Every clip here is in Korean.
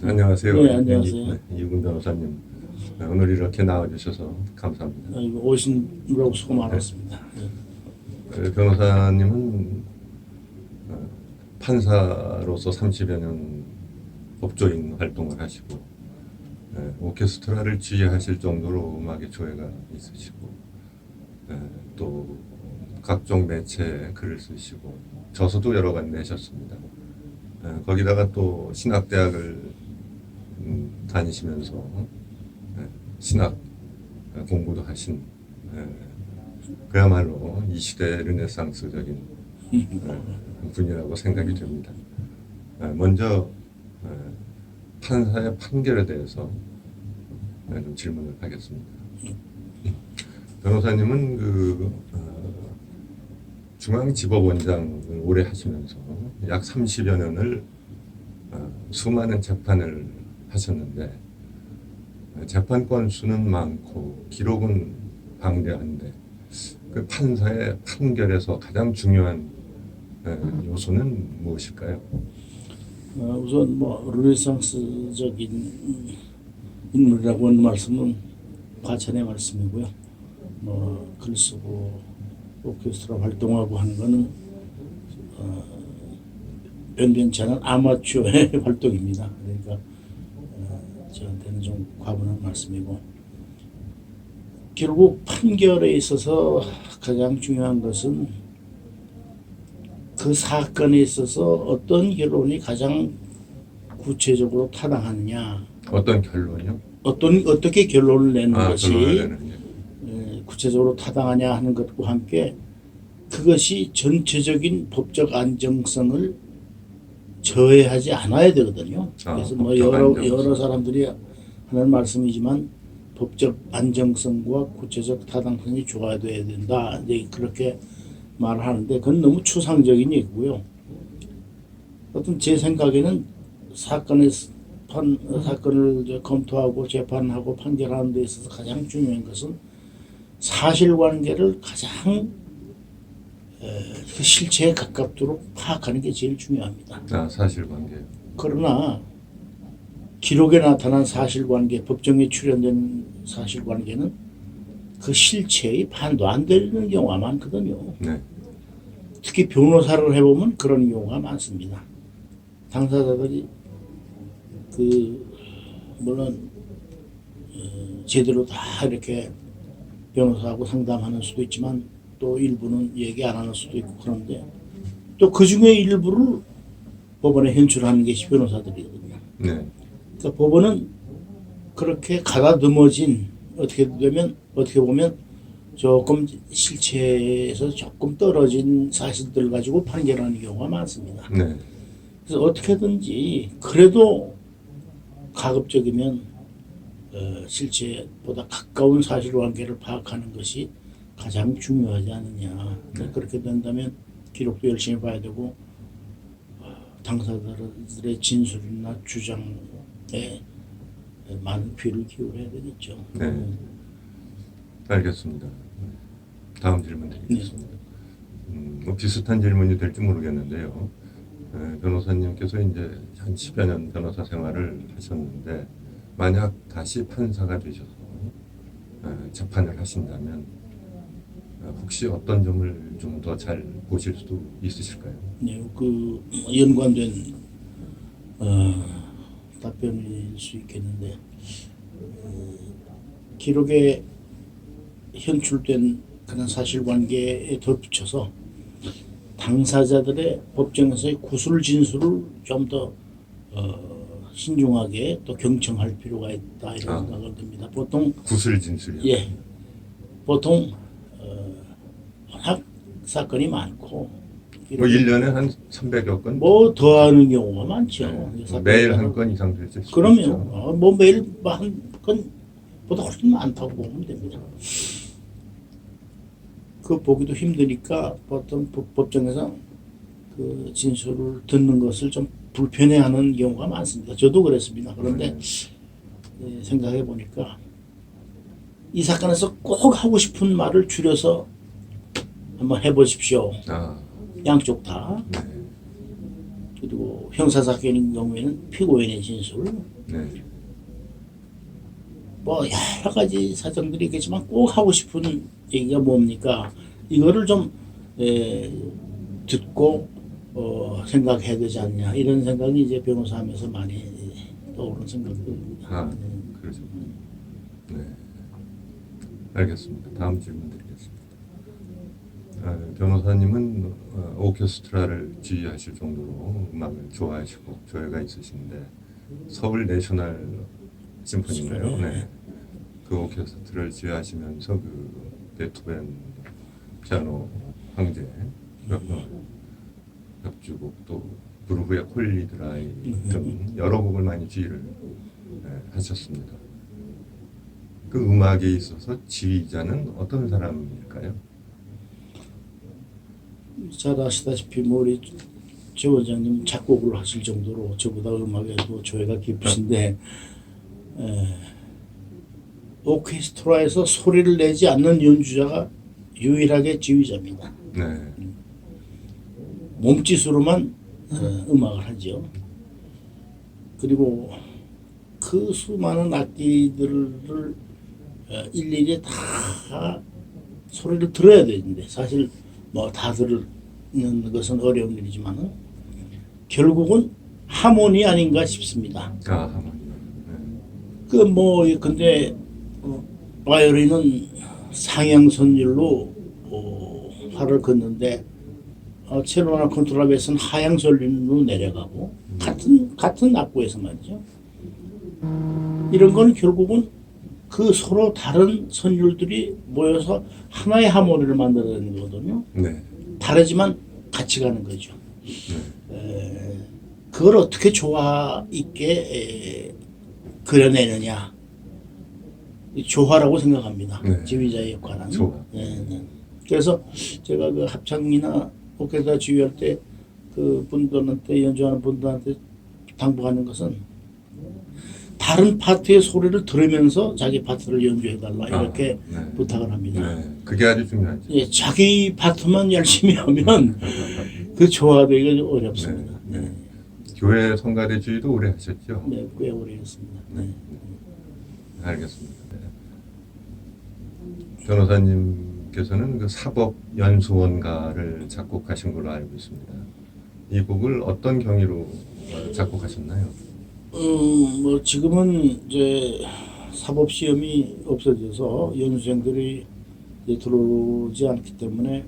안녕하세요. 네, 안녕하세요. 이군 변호사님. 오늘 이렇게 나와주셔서 감사합니다. 오신다고 수고 많았습니다. 변호사님은 판사로서 30여 년 법조인 활동을 하시고 오케스트라를 지휘하실 정도로 음악에 조예가 있으시고 또 각종 매체에 글을 쓰시고 저서도 여러 권 내셨습니다. 거기다가 또 신학대학을 다니시면서 신학 공부도 하신 그야말로 이 시대 르네상스적인 분이라고 생각이 됩니다. 먼저 판사의 판결에 대해서 좀 질문을 하겠습니다. 변호사님은 중앙지법원장을 오래 하시면서 약 30여 년을 수많은 재판을 하셨는데 재판 건수는 많고 기록은 방대한데 그 판사의 판결에서 가장 중요한 요소는 무엇일까요? 우선 르네상스적인 인물이라고 하는 말씀은 과찬의 말씀이고요. 글 쓰고 오케스트라 활동하고 하는 거는 변변치 않은 아마추어의 활동입니다. 그러니까 저한테는 좀 과분한 말씀이고, 결국 판결에 있어서 가장 중요한 것은 그 사건에 있어서 어떤 결론이 가장 구체적으로 타당하느냐, 어떤 결론이요? 어떻게 결론을 내는 것이 결론을 내는 구체적으로 타당하냐 하는 것과 함께 그것이 전체적인 법적 안정성을 저해하지 않아야 되거든요. 그래서 여러 사람들이 하는 말씀이지만 법적 안정성과 구체적 타당성이 좋아야 된다. 이제 그렇게 말을 하는데 그건 너무 추상적인 얘기고요. 어떤 제 생각에는 사건을 검토하고 재판하고 판결하는 데 있어서 가장 중요한 것은 사실관계를 가장 그 실체에 가깝도록 파악하는 게 제일 중요합니다. 사실관계. 그러나 기록에 나타난 사실관계, 법정에 출연된 사실관계는 그 실체의 반도 안 되는 경우가 많거든요. 네. 특히 변호사를 해보면 그런 경우가 많습니다. 당사자들이 물론 제대로 다 이렇게 변호사하고 상담하는 수도 있지만 또 일부는 얘기 안 하는 수도 있고, 그런데 또 그 중에 일부를 법원에 현출하는 것이 변호사들이거든요. 네. 그러니까 법원은 그렇게 가다듬어진, 어떻게 보면 조금 실체에서 조금 떨어진 사실들 가지고 판결하는 경우가 많습니다. 네. 그래서 어떻게든지 그래도 가급적이면 실체보다 가까운 사실관계를 파악하는 것이 가장 중요하지 않느냐. 그렇게 된다면 기록도 열심히 봐야 되고 당사자들의 진술이나 주장에 많은 귀를 기울여야 되겠죠. 네. 알겠습니다. 다음 질문 드리겠습니다. 비슷한 질문이 될지 모르겠는데요. 변호사님께서 이제 한 10여 년 변호사 생활을 하셨는데 만약 다시 판사가 되셔서 재판을 하신다면 혹시 어떤 점을 좀 더 잘 보실 수도 있으실까요? 네, 연관된 답변일 수 있겠는데, 기록에 현출된 그런 사실관계에 덧붙여서 당사자들의 법정에서의 구술 진술을 좀 더 신중하게 또 경청할 필요가 있다, 이런 생각을 듭니다. 보통 구술 진술이요? 예, 보통 워낙 사건이 많고 1년에 한 300여 건? 더 하는 경우가 많죠. 네. 매일 한 건 이상 될 수 있죠. 그러면 매일 한 건보다 훨씬 많다고 보면 됩니다. 그 보기도 힘드니까 보통 법정에서 그 진술을 듣는 것을 좀 불편해하는 경우가 많습니다. 저도 그랬습니다. 그런데 생각해 보니까 이 사건에서 꼭 하고 싶은 말을 줄여서 한번 해보십시오. 양쪽 다. 그리고 형사사건인 경우에는 피고인의 진술, 네. 뭐 여러 가지 사정들이 있겠지만 꼭 하고 싶은 얘기가 뭡니까? 이거를 좀 듣고 생각해야 되지 않냐 이런 생각이 이제 변호사하면서 많이 떠오르는 생각들입니다. 아, 그러죠. 네. 알겠습니다. 다음 질문 드리겠습니다. 변호사님은 오케스트라를 지휘하실 정도로 음악을 좋아하시고 조예가 있으신데 서울 내셔널 심포니인가요? 네. 그 오케스트라를 지휘하시면서 그 베토벤 피아노 황제 협주곡 또 브루흐의 콜리드라이 등 여러 곡을 많이 지휘를 하셨습니다. 그 음악에 있어서 지휘자는 어떤 사람일까요? 잘 아시다시피 뭐 우리 조 원장님 작곡을 하실 정도로 저보다 음악에도 조예가 깊으신데 오케스트라에서 소리를 내지 않는 연주자가 유일하게 지휘자입니다. 네. 몸짓으로만 음악을 하죠. 그리고 그 수많은 악기들을 일일이 다 소리를 들어야 되는데 사실 뭐 다 들는 것은 어려운 일이지만은 결국은 하모니 아닌가 싶습니다. 아, 하모니. 그 뭐 근데 바이올린은 상향 선율로 활을 걷는데 첼로나 컨트라베이스는 하향 선율로 내려가고 같은 악보에서 말이죠. 이런 건 결국은 그 서로 다른 선율들이 모여서 하나의 하모니를 만들어내는 거거든요. 네. 다르지만 같이 가는 거죠. 그걸 어떻게 조화 있게 그려내느냐. 조화라고 생각합니다. 네. 지휘자의 역할은. 조화. 네. 그래서 제가 그 합창이나 오케스트라 지휘할 때 그 분들한테 연주하는 분들한테 당부하는 것은 다른 파트의 소리를 들으면서 자기 파트를 연주해달라 이렇게 네. 부탁을 합니다. 네. 그게 아주 중요하죠. 예, 자기 파트만 열심히 하면 그 조화되기가 좀 어렵습니다. 네. 네. 교회 성가대 주의도 오래 하셨죠? 네, 꽤 오래 했습니다. 네. 알겠습니다. 네. 변호사님께서는 그 사법연수원가를 작곡하신 걸로 알고 있습니다. 이 곡을 어떤 경위로 작곡하셨나요? 뭐 지금은 이제 사법 시험이 없어져서 연수생들이 이제 들어오지 않기 때문에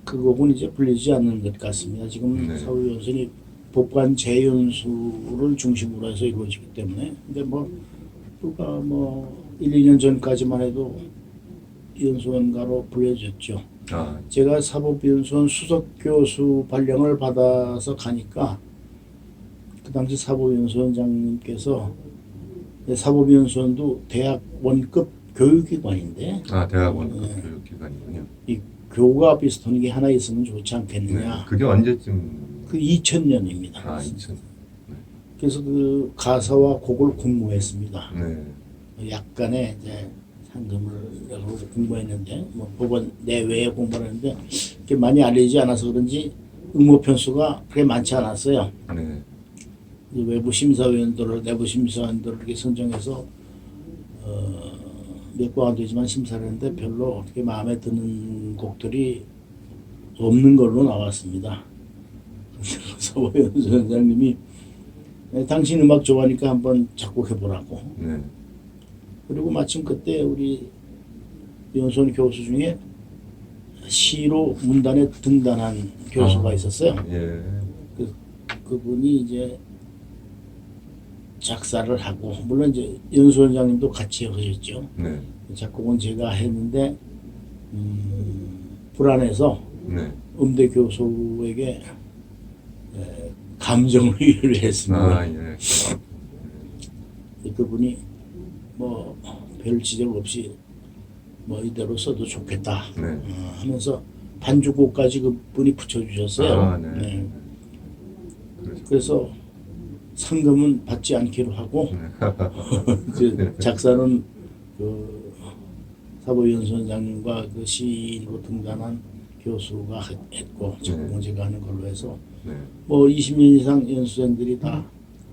그 곡은 이제 불리지 않는 것 같습니다. 지금 네. 사법연수는 법관 재연수를 중심으로 해서 이루어지기 때문에 근데 뭐 불과 뭐 1, 2년 전까지만 해도 연수원가로 불려졌죠. 아, 제가 사법연수원 수석 교수 발령을 받아서 가니까 그 당시 사법연수원장님께서 사법연수원도 대학 원급 교육기관인데 대학원 교육기관이군요. 이 교과 비슷한 게 하나 있으면 좋지 네. 않겠느냐. 그게 언제쯤? 그 2000년입니다. 2000. 그래서 그 가사와 곡을 공모했습니다. 네. 약간의 이제 상금을 내고 공부했는데 뭐 법원 내외에 공부를 했는데 그게 많이 알려지지 않아서 그런지 응모 편수가 그렇게 많지 않았어요. 네. 외부 심사위원들을 내부 심사위원들을 이렇게 선정해서 몇 번 안 되지만 심사를 했는데 별로 어떻게 마음에 드는 곡들이 없는 걸로 나왔습니다. 서보현 원장님이 당신 음악 좋아하니까 한번 작곡해 보라고. 네. 그리고 마침 그때 우리 연수원 교수 중에 시로 문단에 등단한 교수가 있었어요. 예. 그분이 이제 작사를 하고 물론 이제 연수원장님도 같이 하셨죠. 네. 작곡은 제가 했는데 불안해서 네. 음대 교수에게 감정을 의뢰했습니다. 아, 예. 그분이 뭐 별 지적 없이 뭐 이대로 써도 좋겠다 네. 하면서 반주곡까지 그분이 붙여주셨어요. 아, 네. 그래서 상금은 받지 않기로 하고 이제 작사는 그 사법연수원장님과 그 시인으로 등단한 교수가 했고 작곡은 제가 하는 걸로 해서 네. 뭐 20년 이상 연수생들이 다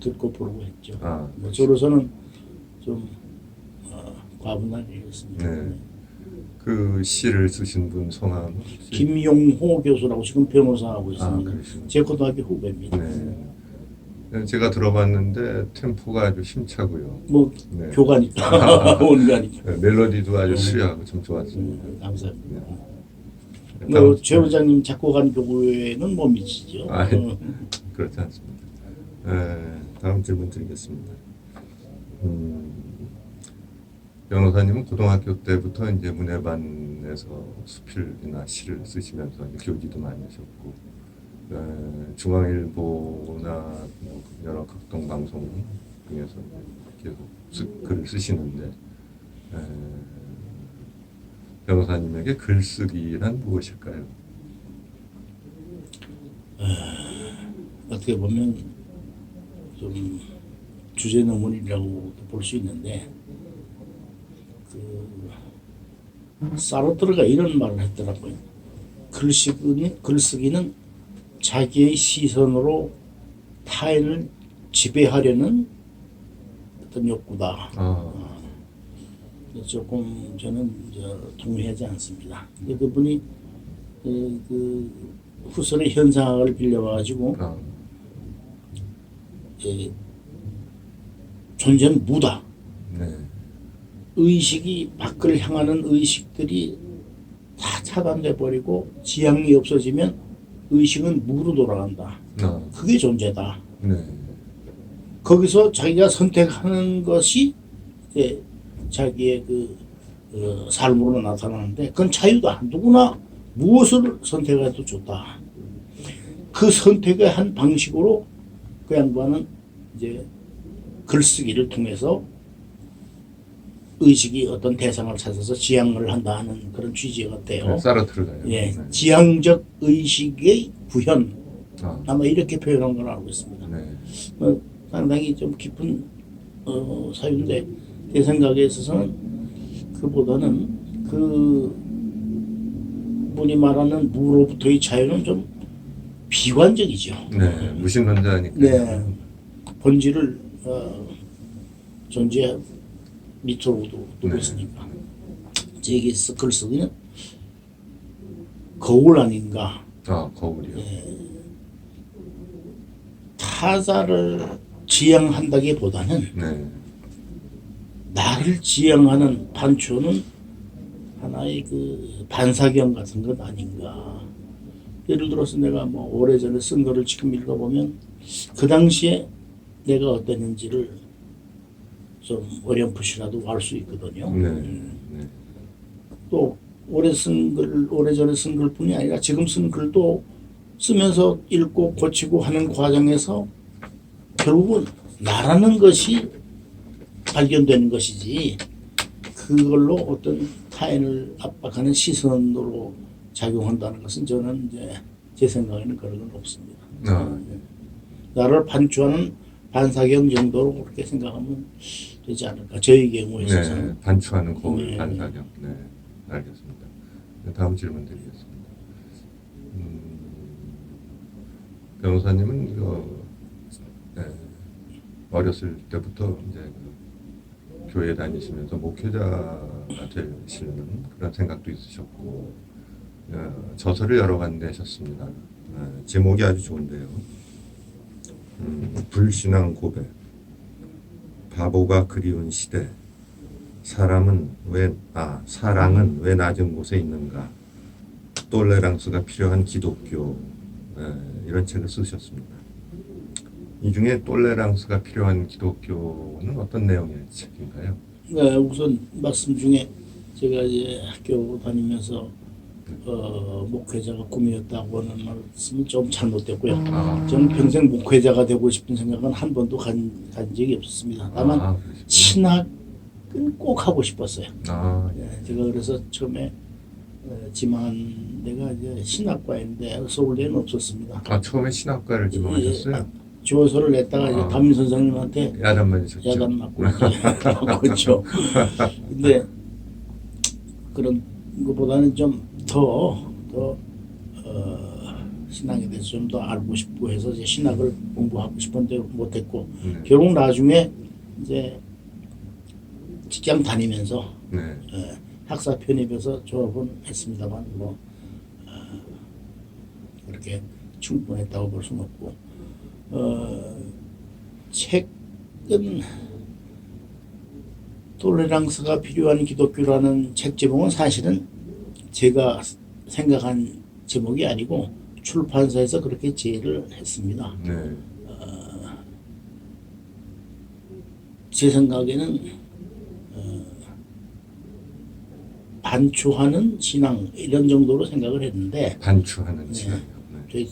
듣고 부르고 했죠. 아, 뭐 저로서는 좀 과분한 일이었습니다. 네. 그 시를 쓰신 분 성함은 혹시? 김용호 교수라고 지금 변호사하고 있습니다. 그러시군요. 제 고등학교 후배입니다. 네. 제가 들어봤는데 템포가 아주 힘차고요. 뭐 네. 교가니까 원가니까. 네, 멜로디도 아주 수려하고 참 좋았습니다. 감사합니다. 다음- 뭐 최 원장님 작곡한 교회는 못 미치죠. 아, 그렇지 않습니다. 다음 질문 드리겠습니다. 변호사님은 고등학교 때부터 이제 문예반에서 수필이나 시를 쓰시면서 이제 교지도 많이 하셨고, 중앙일보나 뭐 여러 극동 방송 중에서 계속 글을 쓰시는데, 변호사님에게 글쓰기란 무엇일까요? 어떻게 보면 좀 주제넘문이라고 볼 수 있는데 사르트르가 이런 말을 했더라고요. 글쓰기는 자기의 시선으로 타인을 지배하려는 어떤 욕구다. 조금 저는 동의하지 않습니다. 그분이 그 후설의 현상학을 빌려가지고 존재는 무다. 네. 의식이 밖을 향하는 의식들이 다 차단돼 버리고 지향이 없어지면 의식은 무로 돌아간다. 그게 존재다. 네. 거기서 자기가 선택하는 것이 이제 자기의 삶으로 나타나는데 그건 자유다. 누구나 무엇을 선택해도 좋다. 그 선택의 한 방식으로 그 양반은 이제 글쓰기를 통해서 의식이 어떤 대상을 찾아서 지향을 한다 하는 그런 취지 같아요. 사르트르가요. 예, 네. 지향적 의식의 구현. 아마 이렇게 표현한 걸 알고 있습니다. 네. 상당히 좀 깊은 사유인데 제 생각에 있어서는 그보다는 그 분이 말하는 무로부터의 자유는 좀 비관적이죠. 네. 무신론자니까. 네, 본질을 존재 밑으로도 두고 있으니까 제게 글쓰기는 거울 아닌가. 거울이요. 타자를 지향한다기보다는 네. 나를 지향하는 반초는 하나의 그 반사경 같은 것 아닌가. 예를 들어서 내가 뭐 오래전에 쓴 거를 지금 읽어보면 그 당시에 내가 어땠는지를 좀 어렴풋이라도 알 수 있거든요. 네. 또 오래전에 쓴 글뿐이 아니라 지금 쓴 글도 쓰면서 읽고 고치고 하는 과정에서 결국은 나라는 것이 발견되는 것이지 그걸로 어떤 타인을 압박하는 시선으로 작용한다는 것은 저는 이제 제 생각에는 그런 건 없습니다. 나를 반추하는 반사경 정도로 그렇게 생각하면 되지 않을까. 저희 경우에 있어서는. 네. 반추하는 거울 네. 반사경. 네. 알겠습니다. 다음 질문 드리겠습니다. 변호사님은 어렸을 때부터 이제 교회 다니시면서 목회자가 되시는 그런 생각도 있으셨고 저서를 여러 권 내셨습니다. 제목이 아주 좋은데요. 불신앙 고백, 바보가 그리운 시대, 사랑은 왜 낮은 곳에 있는가, 톨레랑스가 필요한 기독교, 이런 책을 쓰셨습니다. 이 중에 톨레랑스가 필요한 기독교는 어떤 내용의 책인가요? 네, 우선 말씀 중에 제가 이제 학교 다니면서 목회자가 꿈이었다고 하는 말씀은 좀 잘못됐고요. 저는 평생 목회자가 되고 싶은 생각은 한 번도 간 적이 없었습니다. 다만 신학은 꼭 하고 싶었어요. 네, 제가 그래서 처음에 지망한 데가 이제 신학과인데 서울대는 없었습니다. 처음에 신학과를 지망하셨어요? 지원서를 냈다가 이제 담임 선생님한테 야단 맞으셨죠? 야단 맞고 그렇죠. 근데 그런 것보다는 좀 더 신앙에 대해서 좀 더 알고 싶고 해서 이제 신학을 공부하고 싶은데 못했고 네. 결국 나중에 이제 직장 다니면서 네. 학사 편입해서 졸업은 했습니다만 뭐 그렇게 충분했다고 볼 수는 없고 책은 톨레랑스가 필요한 기독교라는 책 제목은 사실은 제가 생각한 제목이 아니고 출판사에서 그렇게 제의를 했습니다. 네. 제 생각에는 반추하는 신앙 이런 정도로 생각을 했는데 반추하는 신앙이요. 네.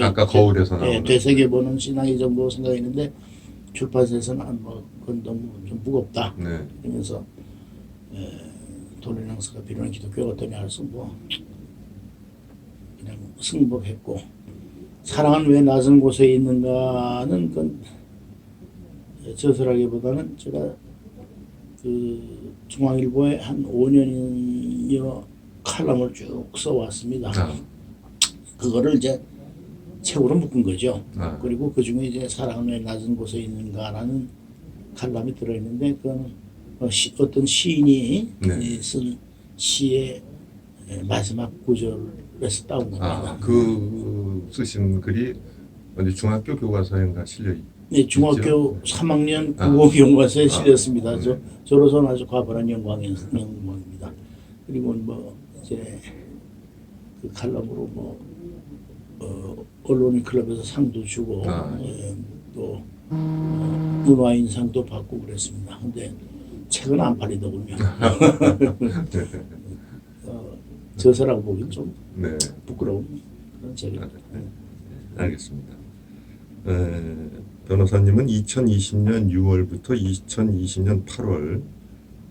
아까 되- 거울에서 나오는. 되새겨보는 신앙 이 정도 생각했는데 출판사에서는 뭐 그건 너무 좀 무겁다. 네. 그러면서 톨레랑스가 필요한 기독교가 어떠냐 해서 뭐 그냥 승복했고 사랑은 왜 낯선 곳에 있는가는 그건 저서라기보다는 제가 그 중앙일보에 한 5년여 칼럼을 쭉 써왔습니다. 아. 그거를 이제 책으로 묶은 거죠. 아. 그리고 그 중에 이제 사랑은 왜 낯선 곳에 있는가라는 칼럼이 들어있는데 그건 어떤 시인이 네. 쓴 시의 마지막 구절에서 따온 겁니다. 아, 그 쓰신 글이 언제 중학교 교과서인가 실려 있. 네, 중학교 있죠? 3학년 아. 국어 교과서에 실렸습니다. 네. 저로서는 아주 과분한 영광입니다. 그리고 뭐 이제 그 칼럼으로 뭐 언론인 클럽에서 상도 주고 아. 또 문화인상도 받고 그랬습니다. 근데 책은 안 팔리더군요. 저서라고 보기엔 좀 네. 부끄러운 그런 책입니다. 알겠습니다. 변호사님은 2020년 6월부터 2020년 8월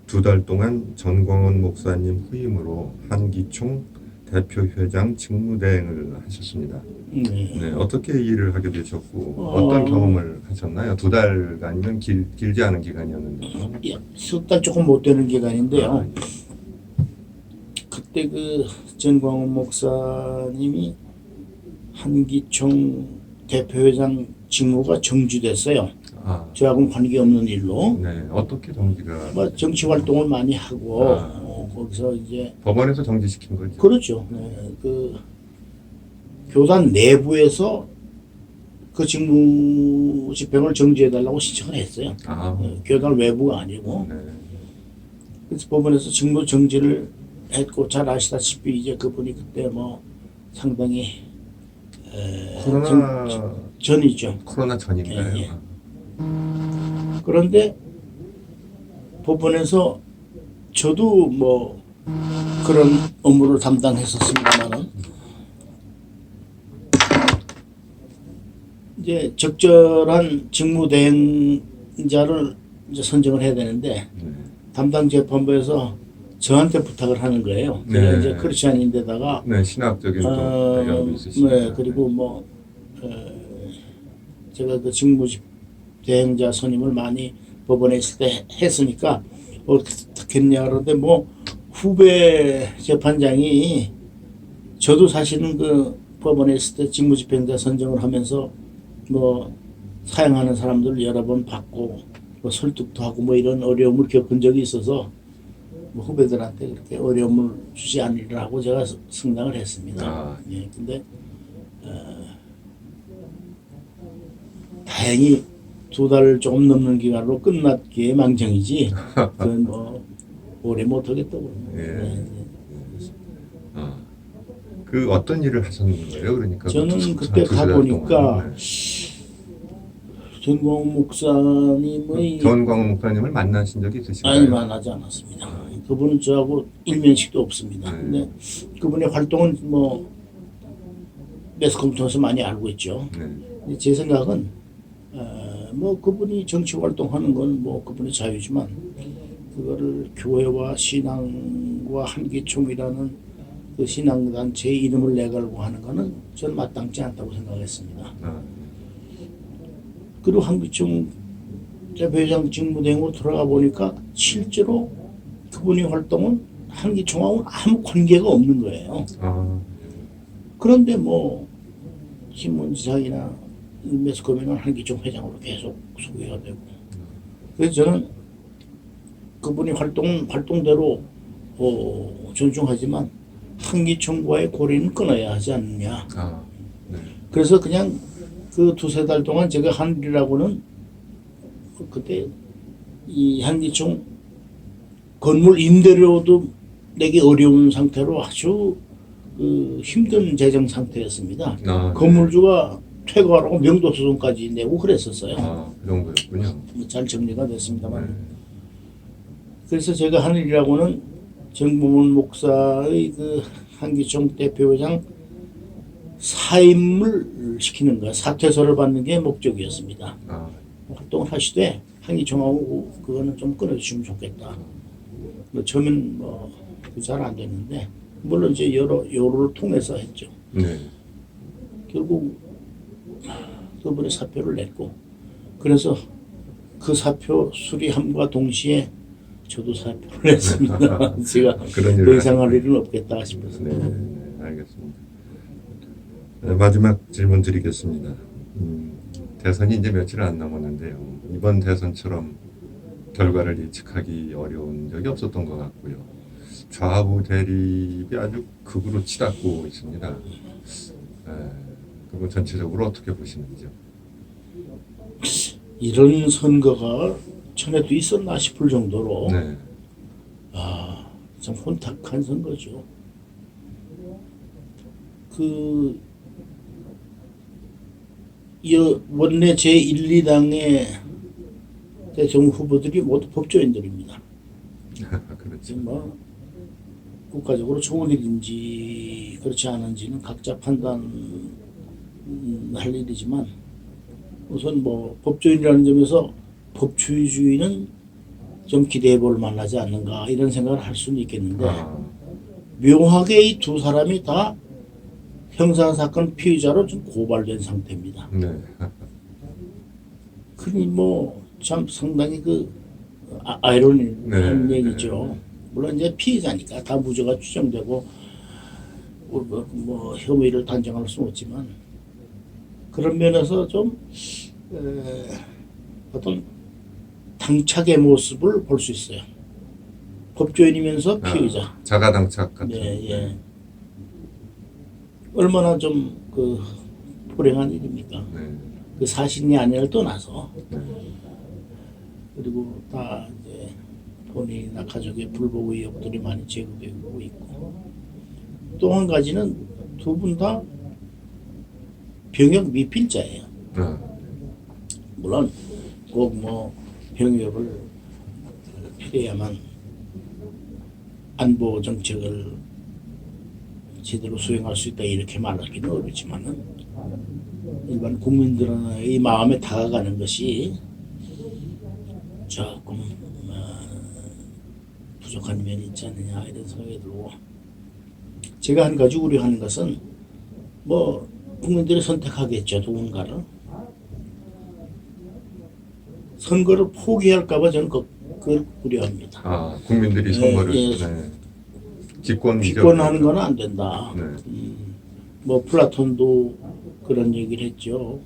2달 동안 전광훈 목사님 후임으로 한기총 대표회장 직무대행을 하셨습니다. 네, 어떻게 일을 하게 되셨고 어떤 경험을 하셨나요? 2달간이면 길지 않은 기간이었는데요. 석 달 조금 못 되는 기간인데요. 아, 그때 그 전광훈 목사님이 한기총 대표회장 직무가 정지됐어요. 아, 저하고는 관계없는 일로. 네, 어떻게 정지가? 뭐 정치 활동을 많이 하고 아. 거기서 이제 법원에서 정지시킨 거죠. 그렇죠. 그 교단 내부에서 그 직무 집행을 정지해달라고 신청을 했어요. 아, 교단 외부가 아니고. 네, 그래서 법원에서 직무 정지를 했고 잘 아시다시피 이제 그분이 그때 뭐 상당히 전이죠. 코로나 전인가요? 예, 예. 그런데 법원에서 저도 뭐 그런 업무를 담당했었습니다만은 이제 적절한 직무대행자를 이제 선정을 해야 되는데 네. 담당 재판부에서 저한테 부탁을 하는 거예요. 제가 네. 이제 크리스찬인데다가 네, 신학적인 또 배경도 있으시니까. 네, 그리고 뭐 제가 그 직무 대행자 선임을 많이 법원에 있을 때 했으니까 어떻겠냐 그러는데 뭐 후배 재판장이 저도 사실은 그 법원에 있을 때 직무집행자 선정을 하면서 뭐 사용하는 사람들 여러 번 받고 뭐 설득도 하고 뭐 이런 어려움을 겪은 적이 있어서 뭐 후배들한테 그렇게 어려움을 주지 않으리라고 제가 승낙을 했습니다. 아. 예, 근데 다행히 2달 조금 넘는 기간으로 끝났기에 망정이지 그건 뭐 오래 못하겠다고. 예. 아, 그 어떤 일을 하셨는 거예요? 그러니까 저는 그때 가보니까 전광훈 목사님의 전광훈 목사님을 만나신 적이 있으신가요? 아니 만나지 않았습니다. 그분은 저하고 일면식도 없습니다. 네. 근데 그분의 활동은 뭐 매스컴 통해서 많이 알고 있죠. 네. 근데 제 생각은 뭐 그분이 정치 활동하는 건 뭐 그분의 자유지만 그거를 교회와 신앙과 한기총이라는 그 신앙단체의 이름을 내걸고 하는 거는 저는 마땅치 않다고 생각했습니다. 아, 그리고 한기총 대표회장 직무대행으로 들어가 보니까 실제로 그분의 활동은 한기총하고는 아무 관계가 없는 거예요. 아, 그런데 뭐 신문지상이나 매스컴에는 한기총 회장으로 계속 소개가 되고. 그래서 저는 그분이 활동대로 존중하지만 한기총과의 고리는 끊어야 하지 않느냐. 아, 네. 그래서 그냥 그 두세 달 동안 제가 한 일이라고는 그때 이 한기총 건물 임대료도 내기 어려운 상태로 아주 힘든 재정 상태였습니다. 아, 네. 건물주가 퇴거하라고 명도소송까지 내고 그랬었어요. 아, 그 정도였군요. 잘 정리가 됐습니다만. 네. 그래서 제가 하는 일이라고는 정봉원 목사의 그 한기총 대표회장 사임을 시키는 거, 사퇴서를 받는 게 목적이었습니다. 아, 활동을 하시되 한기총하고 그거는 좀 끊어주시면 좋겠다. 처음엔 잘 안 됐는데 물론 이제 여러 요로를 통해서 했죠. 네. 결국 그분이 사표를 냈고 그래서 그 사표 수리함과 동시에 저도 사표를 냈습니다. 제가 그런 더 일을 이상 할 하셨군요. 일은 없겠다 싶어서. 네, 네, 알겠습니다. 네, 마지막 질문 드리겠습니다. 대선이 이제 며칠 안 남았는데요. 이번 대선처럼 결과를 예측하기 어려운 적이 없었던 것 같고요. 좌우 대립이 아주 극으로 치닫고 있습니다. 그거 전체적으로 어떻게 보시는지요? 이런 선거가 전에도 있었나 싶을 정도로 네, 참 혼탁한 선거죠. 원내 제1, 2당의 대통령 후보들이 모두 법조인들입니다. 그렇죠. 뭐 국가적으로 좋은 일인지 그렇지 않은지는 각자 판단할 일이지만 우선 뭐 법조인이라는 점에서 법치주의는 좀 기대해 볼 만하지 않는가 이런 생각을 할 수는 있겠는데 묘하게 이 두 사람이 다 형사사건 피의자로 좀 고발된 상태입니다. 네, 그니 뭐 참 상당히 아이러니한 네, 얘기죠. 물론 이제 피의자니까 다 무죄가 추정되고 뭐 혐의를 단정할 수는 없지만 그런 면에서 좀 어떤 당착의 모습을 볼 수 있어요. 법조인이면서 피의자. 자가당착 같은. 예, 예. 얼마나 좀 불행한 일입니까? 네, 그 사실이 아니를 떠나서 네. 그리고 다 이제 본인이나 가족의 불복 의혹들이 많이 제기되고 있고 또 한 가지는 두 분 다 병역 미필자예요. 물론 꼭 뭐 병역을 필요해야만 안보 정책을 제대로 수행할 수 있다 이렇게 말하기는 어렵지만은 일반 국민들의 마음에 다가가는 것이 조금 부족한 면이 있지 않느냐 이런 생각이 들고 제가 한 가지 우려하는 것은 뭐 국민들이 선택하겠죠 누군가를 선거를 포기할까봐 저는 그걸 우려합니다. 국민들이 선거를 예. 기권하는 건 안 된다. 네. 뭐 플라톤도 그런 얘기를 했죠.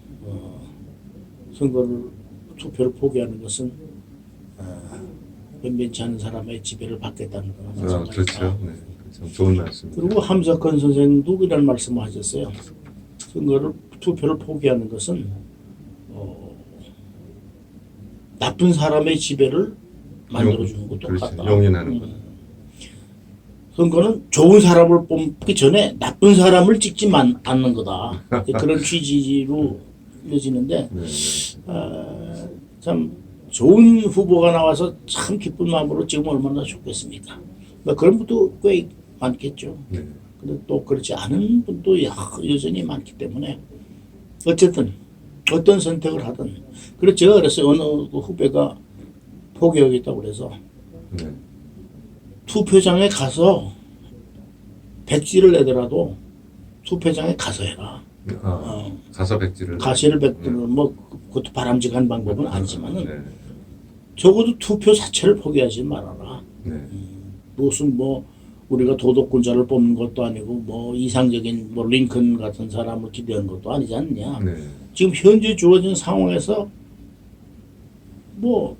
선거를 투표를 포기하는 것은 변변치 않은 사람의 지배를 받겠다는 거나 마찬가지다. 그렇죠. 네, 참 좋은 말씀입니다. 그리고 함석헌 선생도 이런 말씀을 하셨어요. 투표를 포기하는 것은 나쁜 사람의 지배를 만들어주는 것도 그렇죠. 똑같다. 용인하는 것. 선거는 좋은 사람을 뽑기 전에 나쁜 사람을 찍지 않는 거다. 그런 취지로 이어지는데 네. 참 좋은 후보가 나와서 참 기쁜 마음으로 지금 얼마나 좋겠습니까. 그런 분도 꽤 많겠죠. 네. 근데 또 그렇지 않은 분도 여전히 많기 때문에 어쨌든 어떤 선택을 하든 그래서 제가 그랬어요. 어느 후배가 포기하겠다고 그래서 네. 투표장에 가서 백지를 내더라도 투표장에 가서 해라. 가서 백지를 가시를 백지는 뭐 그것도 바람직한 방법은 아니지만은 네. 적어도 투표 자체를 포기하지 말아라. 네. 무슨 뭐 우리가 도덕군자를 뽑는 것도 아니고 뭐 이상적인 뭐 링컨 같은 사람을 기대한 것도 아니지 않냐. 네. 지금 현재 주어진 상황에서 뭐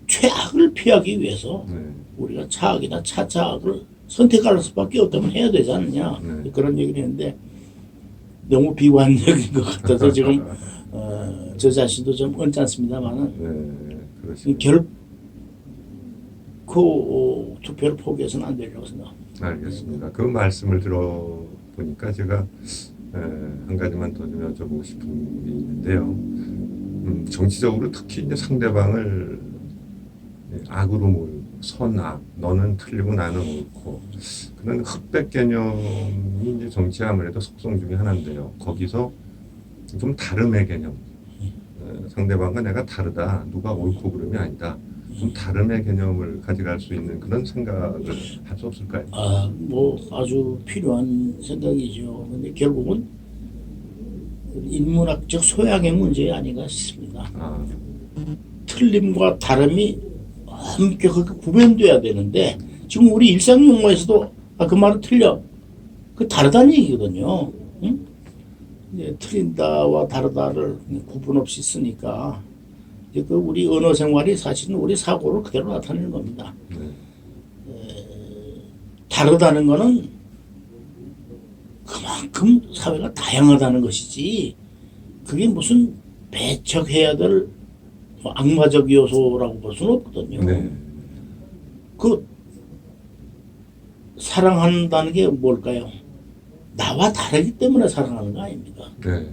최악을 피하기 위해서 네. 우리가 차악이나 차차악을 선택할 수밖에 없다면 해야 되지 않느냐. 네. 그런 얘기를 했는데 너무 비관적인 것 같아서 지금 저 자신도 좀 언짢습니다만은 네. 그렇습니다. 결코 투표를 포기해서는 안 되려고 생각합니다. 알겠습니다. 그 말씀을 들어보니까 제가 한 가지만 더 좀 여쭤보고 싶은 게 있는데요. 정치적으로 특히 이제 상대방을 악으로 몰고 선악, 너는 틀리고 나는 옳고 그런 흑백 개념이 이제 정치 아무래도 속성 중에 하나인데요. 거기서 좀 다름의 개념, 상대방과 내가 다르다, 누가 옳고 그름이 아니다. 좀 다름의 개념을 가져갈 수 있는 그런 생각을 할 수 없을까요? 뭐 아주 필요한 생각이죠. 근데 결국은 인문학적 소양의 문제 아닌가 싶습니다. 틀림과 다름이 엄격하게 구별돼야 되는데 지금 우리 일상 용어에서도 그 말은 틀려. 그 다르다는 얘기거든요. 응? 이제 틀린다와 다르다를 구분 없이 쓰니까 이제 그 우리 언어 생활이 사실은 우리 사고를 그대로 나타내는 겁니다. 다르다는 거는 그만큼 사회가 다양하다는 것이지 그게 무슨 배척해야 될 악마적 요소라고 볼 수는 없거든요. 네. 그 사랑한다는 게 뭘까요? 나와 다르기 때문에 사랑하는 거 아닙니까? 네.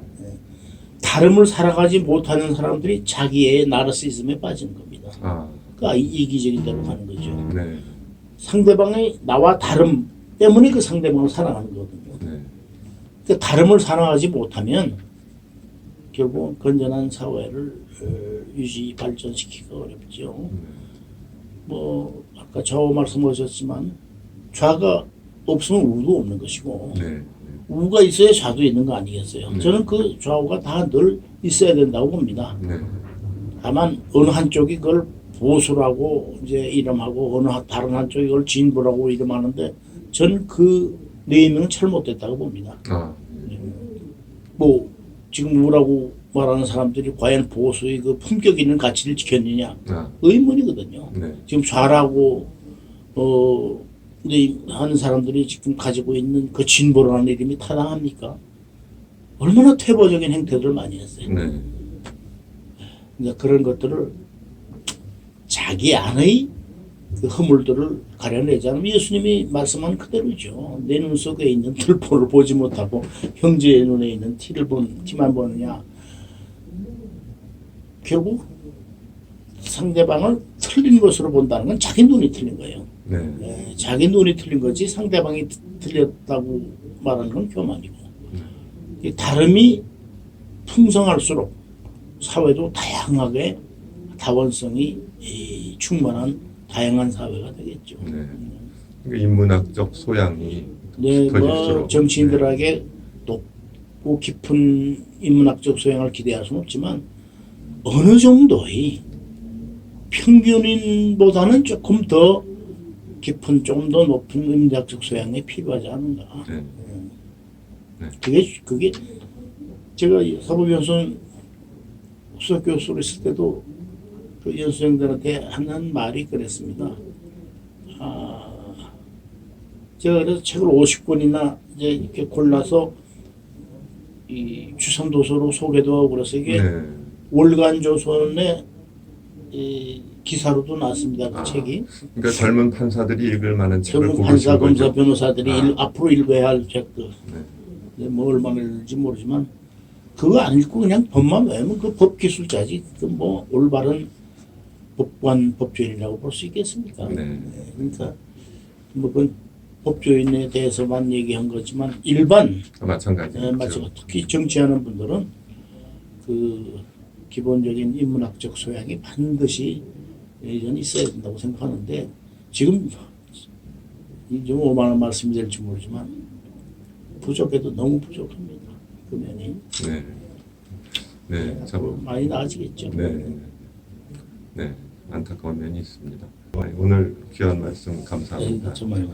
다름을 살아가지 못하는 사람들이 자기의 나르시즘에 빠지는 겁니다. 그러니까 이기적인 대로 가는 거죠. 네. 상대방의 나와 다름 때문에 그 상대방을 사랑하는 거거든요. 네. 그 다름을 사랑하지 못하면 결국 건전한 사회를 유지 발전시키기가 어렵죠. 뭐 아까 좌우 말씀하셨지만 좌가 없으면 우도 없는 것이고 네. 우가 있어야 좌도 있는 거 아니겠어요? 네. 저는 그 좌우가 다 늘 있어야 된다고 봅니다. 네. 다만 어느 한쪽이 그걸 보수라고 이제 이름하고 다른 한쪽이 그걸 진보라고 이름하는데 저는 그 네이밍은 잘못됐다고 봅니다. 뭐 지금 우라고 말하는 사람들이 과연 보수의 그 품격 있는 가치를 지켰느냐 의문이거든요. 네. 지금 좌라고 하는 사람들이 지금 가지고 있는 그 진보라는 이름이 타당합니까? 얼마나 퇴보적인 행태들을 많이 했어요. 네. 그러니까 그런 것들을 자기 안의 그 허물들을 가려내지 않으면 예수님이 말씀한 그대로죠. 내 눈 속에 있는 들보를 보지 못하고 형제의 눈에 있는 티만 보느냐. 결국 상대방을 틀린 것으로 본다는 건 자기 눈이 틀린 거예요. 네. 자기 눈이 틀린 거지 상대방이 틀렸다고 말하는 건 교만이고. 이 다름이 풍성할수록 사회도 다양하게 다원성이 충만한 다양한 사회가 되겠죠. 네. 그러니까 인문학적 소양이 네, 뭐 깊어질수록 정치인들에게 높고 깊은 인문학적 소양을 기대할 수는 없지만 어느 정도의 평균인보다는 조금 더 깊은, 조금 더 높은 인문학적 소양이 필요하지 않은가. 네. 그게 제가 사법연수원 수석 교수로 있을 때도 그 연수생들한테 하는 말이 그랬습니다. 제가 그래서 책을 50권이나 이제 이렇게 골라서 이 주선도서로 소개도 하고 그래서 이게 월간 조선의 기사로도 나왔습니다. 그 책이. 그러니까 젊은 판사들이 읽을 만한 책을 젊은 고르신 판사, 검사, 거죠? 변호사들이 앞으로 읽어야 할 책들. 뭐 얼마나 읽을지 모르지만 그거 안 읽고 그냥 법만 외우면 그 법기술자지. 그 뭐 올바른 법관, 법조인이라고 볼 수 있겠습니까? 그러니까 뭐 그건 법조인에 대해서만 얘기한 거지만 일반 마찬가지죠. 특히 정치하는 분들은 그 기본적인 인문학적 소양이 반드시 예전에 있어야 된다고 생각하는데 지금 좀 오만한 말씀이 될지 모르지만 부족해도 너무 부족합니다. 그 면이. 네. 많이 나아지겠죠. 네. 네. 안타까운 면이 있습니다. 오늘 귀한 말씀 감사합니다. 정말